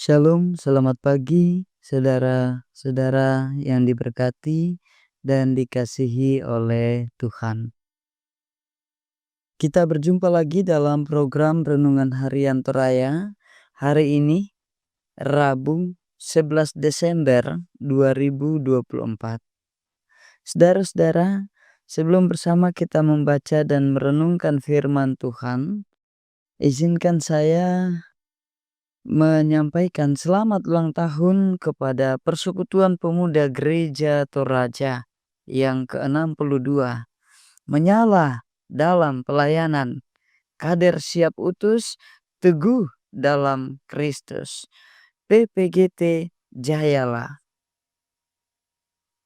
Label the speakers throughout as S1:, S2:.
S1: Shalom, selamat pagi saudara-saudara yang diberkati dan dikasihi oleh Tuhan. Kita berjumpa lagi dalam program Renungan Harian Toraya. Hari ini Rabu 11 Desember 2024. Saudara-saudara, sebelum bersama kita membaca dan merenungkan firman Tuhan, izinkan saya menyampaikan selamat ulang tahun kepada Persekutuan Pemuda Gereja Toraja yang ke-62. Menyala dalam pelayanan, kader siap utus, teguh dalam Kristus. PPGT Jayalah.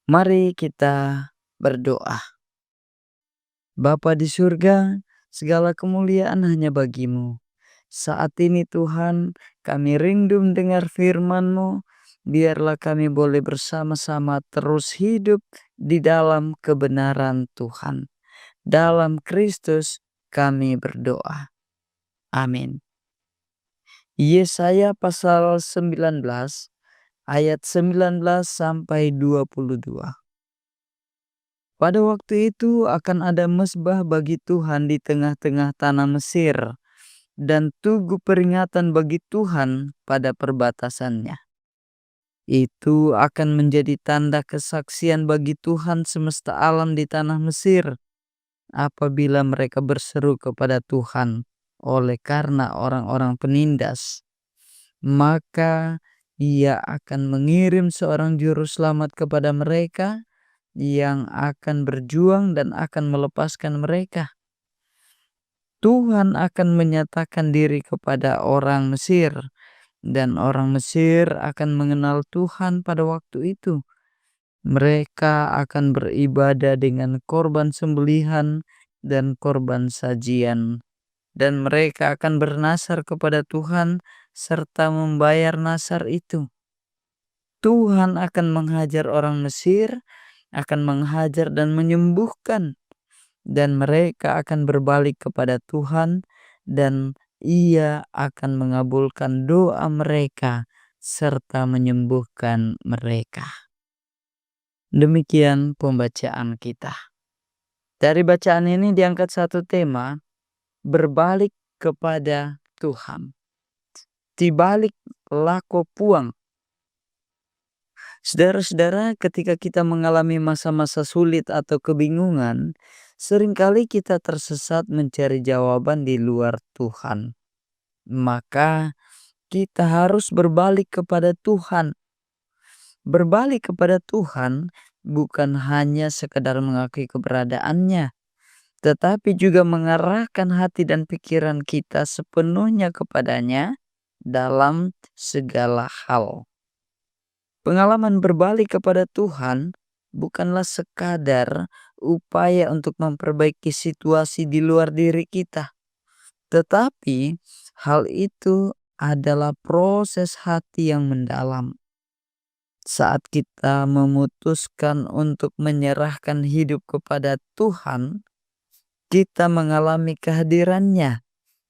S1: Mari kita berdoa. Bapa di surga, segala kemuliaan hanya bagi-Mu. Saat ini Tuhan, kami rindu mendengar firman-Mu. Biarlah kami boleh bersama-sama terus hidup di dalam kebenaran Tuhan. Dalam Kristus kami berdoa. Amin. Yesaya pasal 19 ayat 19 sampai 22. Pada waktu itu akan ada mezbah bagi Tuhan di tengah-tengah tanah Mesir, dan tugu peringatan bagi Tuhan pada perbatasannya. Itu akan menjadi tanda kesaksian bagi Tuhan semesta alam di tanah Mesir, apabila mereka berseru kepada Tuhan oleh karena orang-orang penindas. Maka Ia akan mengirim seorang juru selamat kepada mereka, yang akan berjuang dan akan melepaskan mereka. Tuhan akan menyatakan diri kepada orang Mesir, dan orang Mesir akan mengenal Tuhan pada waktu itu. Mereka akan beribadah dengan korban sembelihan dan korban sajian, dan mereka akan bernasar kepada Tuhan serta membayar nasar itu. Tuhan akan menghajar orang Mesir, akan menghajar dan menyembuhkan, dan mereka akan berbalik kepada Tuhan, dan Ia akan mengabulkan doa mereka serta menyembuhkan mereka. Demikian pembacaan kita. Dari bacaan ini diangkat satu tema, berbalik kepada Tuhan. Tibalik lako puang. Saudara-saudara, ketika kita mengalami masa-masa sulit atau kebingungan, seringkali kita tersesat mencari jawaban di luar Tuhan. Maka kita harus berbalik kepada Tuhan. Berbalik kepada Tuhan bukan hanya sekedar mengakui keberadaannya, tetapi juga mengarahkan hati dan pikiran kita sepenuhnya kepadanya dalam segala hal. Pengalaman berbalik kepada Tuhan bukanlah sekadar upaya untuk memperbaiki situasi di luar diri kita, tetapi hal itu adalah proses hati yang mendalam. Saat kita memutuskan untuk menyerahkan hidup kepada Tuhan, kita mengalami kehadirannya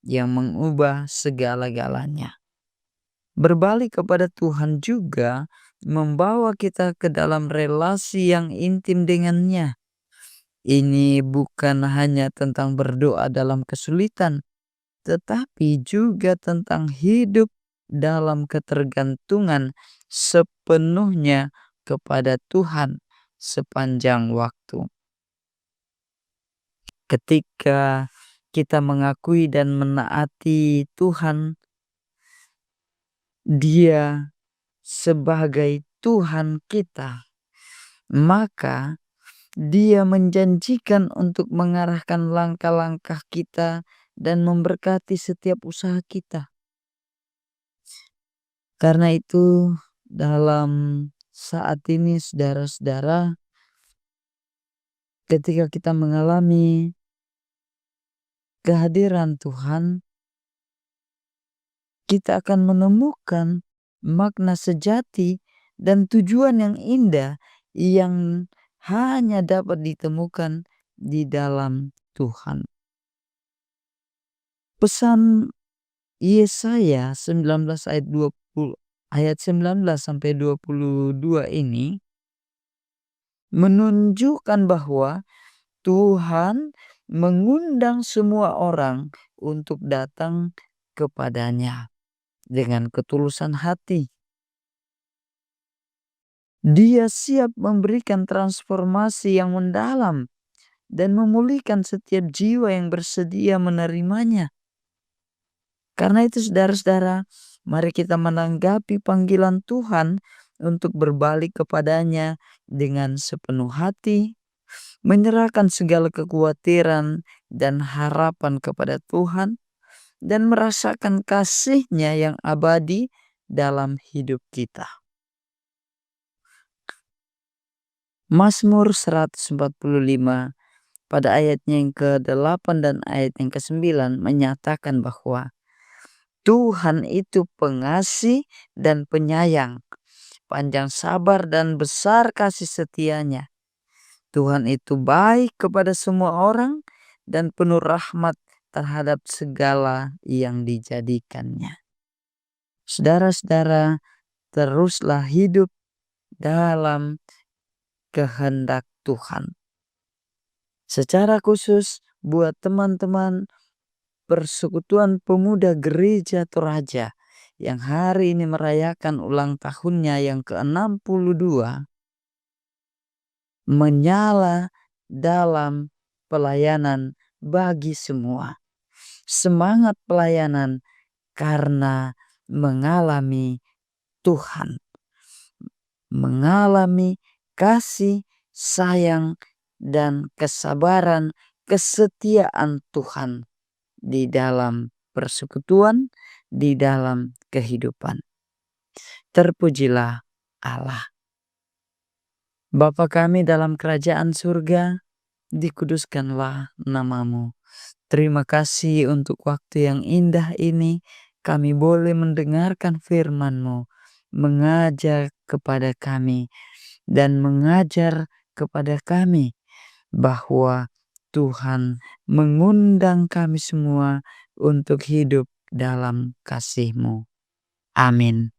S1: yang mengubah segala-galanya. Berbalik kepada Tuhan juga membawa kita ke dalam relasi yang intim dengannya. Ini bukan hanya tentang berdoa dalam kesulitan, tetapi juga tentang hidup dalam ketergantungan sepenuhnya kepada Tuhan sepanjang waktu. Ketika kita mengakui dan menaati Tuhan, Dia sebagai Tuhan kita, maka Dia menjanjikan untuk mengarahkan langkah-langkah kita dan memberkati setiap usaha kita. Karena itu, dalam saat ini saudara-saudara, ketika kita mengalami kehadiran Tuhan, kita akan menemukan makna sejati dan tujuan yang indah yang hanya dapat ditemukan di dalam Tuhan. Pesan Yesaya 19 ayat 20 ayat 19-22 ini menunjukkan bahwa Tuhan mengundang semua orang untuk datang kepadanya dengan ketulusan hati. Dia siap memberikan transformasi yang mendalam dan memulihkan setiap jiwa yang bersedia menerimanya. Karena itu saudara-saudara, mari kita menanggapi panggilan Tuhan untuk berbalik kepadanya dengan sepenuh hati, menyerahkan segala kekhawatiran dan harapan kepada Tuhan, dan merasakan kasih-Nya yang abadi dalam hidup kita. Mazmur 145 pada ayatnya yang ke-8 dan ayat yang ke-9 menyatakan bahwa Tuhan itu pengasih dan penyayang, panjang sabar dan besar kasih setianya. Tuhan itu baik kepada semua orang dan penuh rahmat terhadap segala yang dijadikannya. Saudara-saudara, teruslah hidup dalam kehendak Tuhan. Secara khusus buat teman-teman Persekutuan Pemuda Gereja Toraja yang hari ini merayakan ulang tahunnya yang ke-62, menyala dalam pelayanan bagi semua. Semangat pelayanan karena mengalami Tuhan, mengalami kasih, sayang, dan kesabaran, kesetiaan Tuhan di dalam persekutuan, di dalam kehidupan. Terpujilah Allah. Bapa kami dalam kerajaan surga, dikuduskanlah nama-Mu. Terima kasih untuk waktu yang indah ini, kami boleh mendengarkan firman-Mu, mengajar kepada kami, dan mengajar kepada kami bahwa Tuhan mengundang kami semua untuk hidup dalam kasih-Mu. Amin.